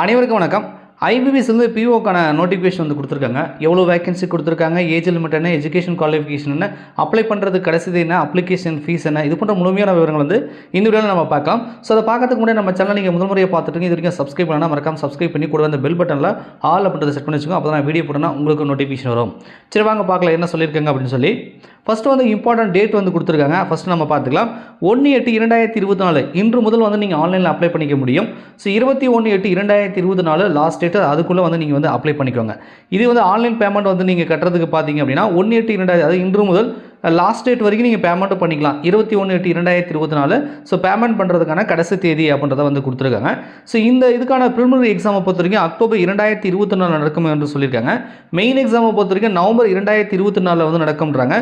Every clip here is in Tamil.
அனைவருக்கும் வணக்கம். ஐபிபிஎஸ் வந்து பிஓக்கான நோட்டிஃபிகேஷன் வந்து கொடுத்துருக்காங்க. எவ்வளோ வேகன்சி கொடுத்துருக்காங்க, ஏஜ் லிமிட் என்ன, எஜுகேஷன் குவாலிஃபிகேஷன் என்ன, அப்ளை பண்ணுறதுக்கு கடைசிது என்ன, அப்ளிகேஷன் ஃபீஸ் என்ன, இது போன்ற முழுமையான விவரங்கள் வந்து இந்த வீடியோவில் நம்ம பார்க்கலாம். ஸோ அதை பார்க்கறதுக்கு முன்னாடி நம்ம சேனல் நீங்கள் முதல் முறையை பார்த்துட்டு இது வரைக்கும் சப்ஸ்கிரைப் பண்ணால் மறக்காம சப்ஸ்கிரைப் பண்ணி கூட அந்த பெல் பட்டனில் ஆல் அப்படின்றத செட் பண்ணி வச்சுக்கோங்க. அப்போ தான் வீடியோ போட்டோன்னா உங்களுக்கு நோட்டிஃபிகேஷன் வரும். சரி வாங்க பார்க்கலாம் என்ன சொல்லியிருக்காங்க அப்படின்னு சொல்லி. ஃபஸ்ட்டு வந்து இம்பார்ட்டன்ட் டேட் வந்து கொடுத்துருக்காங்க. ஃபஸ்ட்டு நம்ம பார்த்துக்கலாம். 1/8/2024 இன்று முதல் வந்து நீங்கள் ஆன்லைனில் அப்ளை பண்ணிக்க முடியும். ஸோ 21/8/2024 லாஸ்ட் டேட்டு, அதுக்குள்ளே வந்து நீங்கள் வந்து அப்ளை பண்ணிக்கோங்க. இது வந்து ஆன்லைன் பேமெண்ட் வந்து நீங்கள் கட்டுறதுக்கு பார்த்தீங்க அப்படின்னா 1/8/2000 அது இன்று முதல் லாஸ்ட் டேட் வரைக்கும் நீங்கள் பேமெண்ட்டும் பண்ணிக்கலாம். 21/8/2024 ஸோ பேமெண்ட் பண்ணுறதுக்கான கடைசி தேதி அப்படின்றத வந்து கொடுத்துருக்காங்க. ஸோ இந்த இதுக்கான ப்ரிலிமினரி எக்ஸாமை பொறுத்த வரைக்கும் அக்டோபர் 2024 நடக்கும் என்று சொல்லியிருக்காங்க. மெயின் எக்ஸாமை பொறுத்த வரைக்கும் நவம்பர் 2024 வந்து நடக்கும்ன்றாங்க.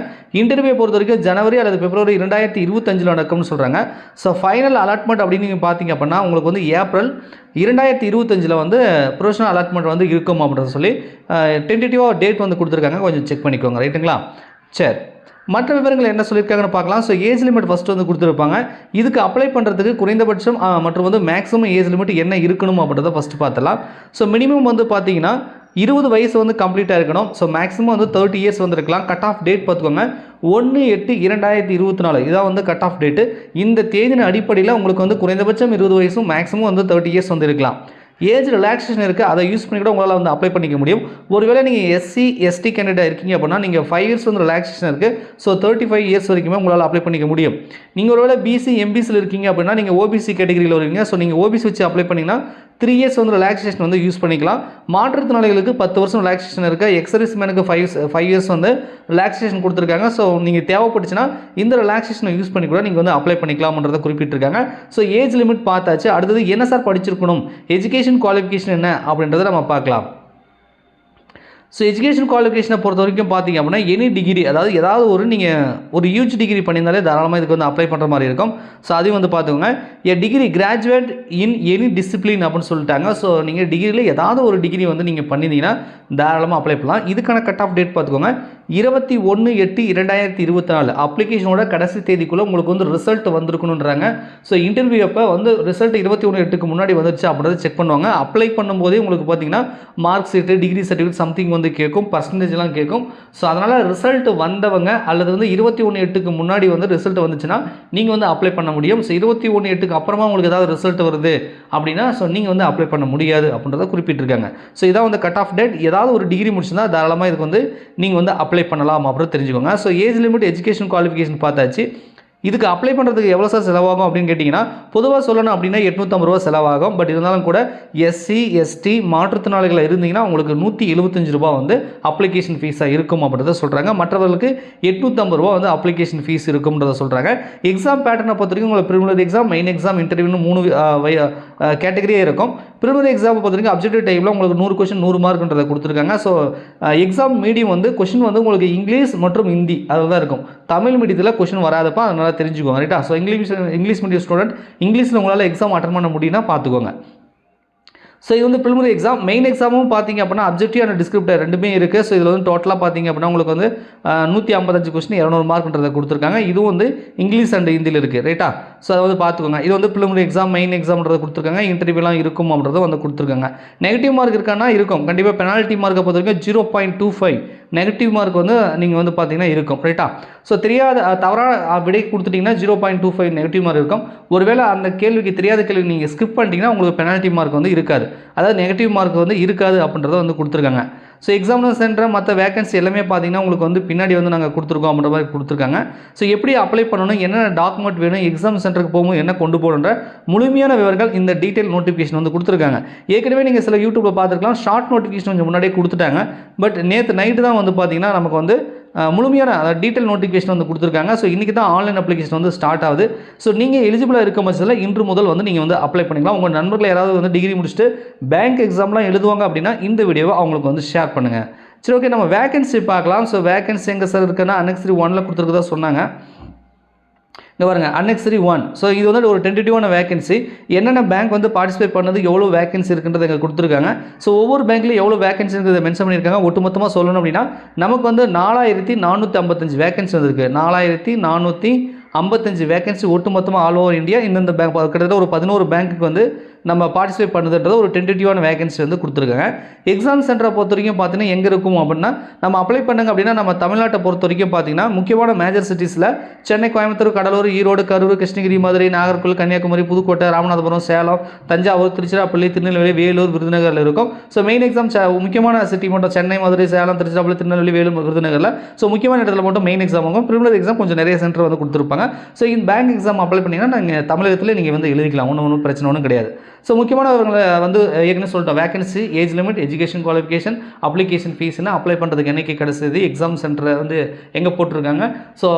இன்டர்வியூ பொறுத்த வரைக்கும் ஜனவரி அல்லது பிப்ரவரி 2025 நடக்கும்னு சொல்கிறாங்க. ஸோ ஃபைனல் அலாட்மெண்ட் அப்படின்னு நீங்கள் பார்த்தீங்க அப்படின்னா உங்களுக்கு வந்து ஏப்ரல் 2025 வந்து ப்ரொஃபஷனல் அலாட்மெண்ட் வந்து இருக்கும் அப்படின்றத சொல்லி டென்டேட்டிவாக டேட் வந்து கொடுத்துருக்காங்க. கொஞ்சம் செக் பண்ணிக்கோங்க. ரைட்டுங்களா? சரி, மற்ற விவரங்கள் என்ன சொல்லியிருக்காங்கன்னு பார்க்கலாம். ஸோ ஏஜ் லிமிட் ஃபஸ்ட்டு வந்து கொடுத்துருப்பாங்க. இதுக்கு அப்ளை பண்ணுறதுக்கு குறைந்தபட்சம் மற்றும் வந்து மேக்ஸிமம் ஏஜ் லிமிட் என்ன இருக்கணும் அப்படின்றத ஃபஸ்ட்டு பார்த்துலாம். ஸோ மினிமம் வந்து பார்த்தீங்கன்னா 20 வயசு வந்து கம்ப்ளீட்டாக இருக்கணும். ஸோ மேக்ஸிமம் வந்து 30 இயர்ஸ் வந்து இருக்கலாம். கட் ஆஃப் டேட் பார்த்துக்கோங்க 1/8/2024 இதான் வந்து கட் ஆஃப் டேட்டு. இந்த தேதியின் அடிப்படையில் உங்களுக்கு வந்து குறைந்தபட்சம் 20 வயசும் மேக்ஸிமம் வந்து 30 இயர்ஸ் வந்து இருக்கலாம். ஏஜ் ரிலாக்ஸேஷன் இருக்குது, அதை யூஸ் பண்ணி கூட உங்களால் வந்து அப்ளை பண்ணிக்க முடியும். ஒருவேளை நீங்கள் எஸ்சி எஸ்டி கேண்டிடேட் இருக்கீங்க அப்படின்னா நீங்கள் 5 இயர்ஸ் வந்து ரிலாக்ஸேஷன் இருக்குது. ஸோ 35 இயர்ஸ் வரைக்குமே உங்களால் அப்ளை பண்ணிக்க முடியும். நீங்கள் ஒருவேளை பிசி எம்பிசியில் இருக்கீங்க அப்படின்னா நீங்கள் ஓபிசி கேட்டகரியில் வருவீங்க. ஸோ நீங்கள் ஓபிசி வச்சு அப்ளை பண்ணிங்கன்னா 3 இயர்ஸ் வந்து ரிலாக்ஸேஷன் வந்து யூஸ் பண்ணிக்கலாம். மாற்றுத்திறனாளிகளுக்கு 10 வருஷம் ரிலாக்ஸேஷன் இருக்குது. எக்ஸர்வீஸ் மேனுக்கு 5 இயர்ஸ் வந்து ரிலாக்ஸேஷன் கொடுத்துருக்காங்க. ஸோ நீங்கள் தேவைப்பட்டுச்சுன்னா இந்த ரிலாக்ஸேஷனை யூஸ் பண்ணி கூட நீங்கள் வந்து அப்ளை பண்ணிக்கலாம்ன்றதை குறிப்பிட்டிருக்காங்க. ஸோ ஏஜ் லிமிட் பார்த்தாச்சு. அடுத்தது என்ன சார் படிச்சிருக்கணும், எஜுகேஷன் குவாலிஃபிகேஷன் என்ன அப்படின்றத நம்ம பார்க்கலாம். ஸோ எஜுகேஷன் குவாலிஃபிகேஷனை பொறுத்த வரைக்கும் பார்த்தீங்க அப்படின்னா எனி டிகிரி, அதாவது ஏதாவது ஒரு யூஜி டிகிரி பண்ணியிருந்தாலே தாராளமாக இதுக்கு வந்து அப்ளை பண்ணுற மாதிரி இருக்கும். ஸோ அதையும் வந்து பார்த்துக்கோங்க. A degree graduate in any discipline அப்படின்னு சொல்லிட்டாங்க. ஸோ நீங்கள் டிகிரியில் ஏதாவது ஒரு டிகிரி வந்து நீங்கள் பண்ணியிருந்தீங்கன்னா தாராளமாக அப்ளை பண்ணலாம். இதுக்கான கட் ஆஃப் டேட் பார்த்துக்கோங்க 21/8/2024 அப்ளிகேஷனோட கடைசி தேதிக்குள்ளே உங்களுக்கு வந்து ரிசல்ட் வந்திருக்கணுன்றாங்க. ஸோ இன்டர்வியூ அப்போ வந்து ரிசல்ட் 21/8க்கு முன்னாடி வந்துருச்சு அப்படின்றத செக் பண்ணுவாங்க. அப்ளை பண்ணும்போதே உங்களுக்கு பார்த்தீங்கன்னா mark sheet, degree certificate something வந்து கேட்கும், பர்சன்டேஜ்லாம் கேட்கும். ஸோ அதனால் ரிசல்ட் வந்தவங்க அல்லது வந்து 21/8க்கு முன்னாடி வந்து ரிசல்ட் வந்துச்சுன்னா நீங்கள் வந்து அப்ளை பண்ண முடியும். ஸோ 21/8க்கு அப்புறமா உங்களுக்கு ஏதாவது ரிசல்ட் வருது அப்படின்னா ஸோ நீங்கள் வந்து அப்ளை பண்ண முடியாது அப்படின்றத குறிப்பிட்டிருக்காங்க. ஸோ இதான் வந்து கட் ஆஃப் டேட். ஏதாவது ஒரு டிகிரி முடிச்சுன்னா தாராளமாக இதுக்கு வந்து நீங்கள் வந்து அப்ளை பண்ணலாம் அப்படின்னு தெரிஞ்சுக்கோங்க. So age limit, education qualification பார்த்தாச்சு. இதுக்கு அப்ளை பண்ணுறதுக்கு எவ்வளோ சார் செலவாகும் அப்படின்னு கேட்டிங்கன்னா பொதுவாக சொல்லணும் அப்படின்னா 850 ரூபா செலவாகும். பட் இருந்தாலும் கூட எஸ்சி எஸ்டி மாற்றுத்திறனாளிகள் இருந்தீங்கன்னா உங்களுக்கு 175 ரூபா வந்து அப்ளிகேஷன் ஃபீஸாக இருக்கும் அப்படின்றத சொல்கிறாங்க. மற்றவர்களுக்கு 850 ரூபா வந்து அப்ளிகேஷன் ஃபீஸ் இருக்கும்ன்றத சொல்கிறாங்க. எக்ஸாம் பேட்டர்னை பொறுத்த வரைக்கும் உங்களுக்கு ப்ரிலிமினரி எக்ஸாம், மெயின் எக்ஸாம், இன்டர்வியூன்னு 3 கேட்டகரியே இருக்கும். ப்ரிலிமினரி எக்ஸாமை பொறுத்த வரைக்கும் அப்ஜெக்டிவ் டைப்பில் உங்களுக்கு 100 கொஷின் 100 மார்க்ன்றதை கொடுத்துருக்காங்க. ஸோ எக்ஸாம் மீடியம் வந்து கொஷின் வந்து உங்களுக்கு இங்கிலீஷ் மற்றும் ஹிந்தி அதில் தான் இருக்கும். தமிழ் மீடியத்தில் கொஷின் வராதப்பா அதனால் தெரிஞ்சுக்கோங்க. ரைட்டா? ஸோ இங்கிலீஷ் மீடியம் ஸ்டூடெண்ட் இங்கிலீஷில் உங்களால் எக்ஸாம் அட்டன் பண்ண முடியும்னா பார்த்துக்கோங்க. ஸோ இது வந்து ப்ரிலிமினரி எக்ஸாம். மெயின் எக்ஸாமும் பார்த்தீங்க அப்படின்னா அப்ஜெக்டிவ் அண்ட் டிஸ்கிரிப்டர் ரெண்டுமே இருக்குது. ஸோ இதில் வந்து டோட்டலாக பார்த்தீங்க அப்படின்னா உங்களுக்கு வந்து 155 கொஸ்டின் 200 மார்க்ன்றதை கொடுத்துருக்காங்க. இதுவும் வந்து இங்கிலீஷ் அண்ட் ஹிந்தியில் இருக்குது. ரைட்டா? ஸோ அதை வந்து பார்த்துக்கோங்க. இது வந்து ப்ரிலிமினரி எக்ஸாம், மெயின் எக்ஸாம்ன்றதை கொடுத்துருக்காங்க. இன்டர்வியூலாம் இருக்கும் அப்படின்றத வந்து கொடுத்துருக்காங்க. நெகட்டிவ் மார்க் இருக்கான்னா இருக்கும். கண்டிப்பாக பெனால்ட்டி மார்க்கை பொறுத்த வரைக்கும் 0.25 நெகட்டிவ் மார்க் வந்து நீங்கள் வந்து பார்த்தீங்கன்னா இருக்கும். ரைட்டா? ஸோ தெரியாத தவறாக விடை கொடுத்துட்டிங்கன்னா 0.25 நெகட்டிவ் மார்க் இருக்கும். ஒருவேளை அந்த கேள்விக்கு தெரியாத கேள்வி நீங்கள் ஸ்கிப் பண்ணிட்டீங்கன்னா உங்களுக்கு பெனால்ட்டி மார்க் வந்து இருக்காது, அதாவது நெகட்டிவ் மார்க் வந்து இருக்காது அப்படின்றத வந்து கொடுத்துருக்காங்க. ஸோ எக்ஸாமினர் சென்டர் மற்ற வேகன்சி எல்லாமே பார்த்தீங்கன்னா உங்களுக்கு வந்து பின்னாடி வந்து நாங்கள் கொடுத்துருக்கோம் அப்படின்ற மாதிரி கொடுத்துருக்காங்க. ஸோ எப்படி அப்ளை பண்ணணும், என்னென்ன டாக்குமெண்ட் வேணும், எக்ஸாம் சென்டருக்கு போகும்போது என்ன கொண்டு போகணுன்ற முழுமையான விவரங்கள் இந்த டீட்டெயில் நோட்டிஃபிகேஷன் வந்து கொடுத்துருக்காங்க. ஏற்கனவே நீங்கள் சில யூடியூப்பில் பார்த்துருக்கலாம், ஷார்ட் நோட்டிஃபிகேஷன் கொஞ்சம் முன்னாடியே கொடுத்துட்டாங்க. பட் நேற்று நைட்டு தான் வந்து பார்த்தீங்கன்னா நமக்கு வந்து முழுமையான டீட்டெயில் நோட்டிஃபிகேஷன் வந்து கொடுத்துருக்காங்க. ஸோ இன்றைக்கி தான் ஆன்லைன் அப்ளிகேஷன் வந்து ஸ்டார்ட் ஆகுது. ஸோ நீங்கள் எலிஜிபிளாக இருக்க பட்சத்தில் இன்று முதல் வந்து நீங்கள் வந்து அப்ளை பண்ணிக்கலாம். உங்கள் நண்பர்கள் யாராவது வந்து டிகிரி முடிச்சுட்டு பேங்க் எக்ஸாம்லாம் எழுதுவாங்க அப்படின்னா இந்த வீடியோவை அவங்களுக்கு வந்து ஷேர் பண்ணுங்கள். சரி, ஓகே, நம்ம வேகன்சி பார்க்கலாம். ஸோ வேகன்சி எங்கே சார் இருக்குன்னா அன்னெக்ஸரி 1ல் கொடுத்துருக்கதா சொன்னாங்க. இங்கே பாருங்க, அன்னெக்ஸரி 1. ஸோ இது வந்து ஒரு டென்டேட்டிவான வேகன்சி. என்னென்ன பேங்க் வந்து பார்ட்டிசிபேட் பண்ணது, எவ்வளோ வேகன்சி இருக்குன்றதை எங்களுக்கு கொடுத்துருக்காங்க. ஸோ ஒவ்வொரு பேங்க்லையும் எவ்வளோ வேகன்சி இருக்கிறத மென்ஷன் பண்ணியிருக்காங்க. ஒட்டுமொத்தமாக சொல்லணும் அப்படின்னா நமக்கு வந்து 4455 வேகன்சி வந்திருக்கு. 4455 வேகன்சி ஒட்டுமொத்தமாக ஆல் ஓவர் இந்தியா. இந்தந்த பேங்க் கிட்டத்தட்ட ஒரு 11 பேங்க்குக்கு வந்து நம்ம பார்ட்டிசிபேட் பண்ணுதுன்றது ஒரு டென்டேட்டிவான வேகன்சி வந்து கொடுத்துருக்காங்க. எக்ஸாம் சென்டரை பொறுத்த வரைக்கும் பார்த்தீங்கன்னா எங்கே இருக்கும் அப்படின்னா, நம்ம அப்ளை பண்ணுங்க அப்படின்னா நம்ம தமிழ்நாட்டை பொறுத்த வரைக்கும் பார்த்தீங்கன்னா முக்கியமான மேஜர் சிட்டிஸில் சென்னை, கோயம்புத்தூர், கடலூர், ஈரோடு, கரூர், கிருஷ்ணகிரி, மதுரை, நாகர்கோவில், கன்னியாகுமரி, புதுக்கோட்டை, ராமநாதபுரம், சேலம், தஞ்சாவூர், திருச்சிராப்பள்ளி, திருநெல்வேலி, வேலூர், விருதுநகரில் இருக்கும். ஸோ மெயின் எக்ஸாம் முக்கியமான சிட்டி மட்டும் சென்னை, மதுரை, சேலம், திருச்சிராப்பள்ளி, திருநெல்வேலி, வேலூர், விருதுநகரில். ஸோ முக்கியமான இடத்துல மட்டும் மெயின் எக்ஸாம் ஆகும். ப்ரிலிமினரி எக்ஸாம் கொஞ்சம் நிறைய சென்டர் வந்து கொடுத்துருப்பாங்க. ஸோ இந்த பேங்க் எக்ஸாம் அப்ளை பண்ணிங்கன்னா நீங்கள் தமிழகத்தில் நீங்கள் வந்து எழுதிக்கலாம். ஒன்றும் பிரச்சனை ஒன்றும் கிடையாது. ஸோ முக்கியமானவர்களை வந்து ஏற்கனவே சொல்லிட்டோம். Vacancy, age limit, education qualification, application ஃபீஸ்னா அப்ளை பண்ணுறதுக்கு என்னைக்கு கடைசி எக்ஸாம் சென்டர் வந்து எங்கே போட்டிருக்காங்க, so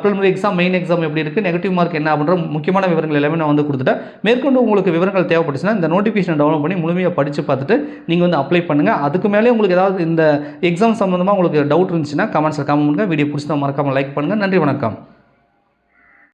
preliminary exam, main exam எப்படி இருக்குது, நெகட்டிவ் மார்க் என்ன அப்படின்ற முக்கியமான விவரங்கள் எல்லாமே நான் வந்து கொடுத்துட்டேன். மேற்கொண்டு உங்களுக்கு விவரங்கள் தேவைப்பட்டுச்சுன்னா இந்த நோட்டிஃபிகேஷன் டவுன்லோட் பண்ணி முழுமையாக படித்து பார்த்துட்டு நீங்கள் வந்து அப்ளை பண்ணுங்கள். அதுக்கு மேலே உங்களுக்கு ஏதாவது இந்த எக்ஸாம் சம்மந்தமாக உங்களுக்கு டவுட் இருந்துச்சுன்னா கமெண்ட்ஸில் கமெண்ட் பண்ணுங்கள். வீடியோ பிடிச்சினா மறக்காமல் லைக் பண்ணுங்கள். நன்றி, வணக்கம்.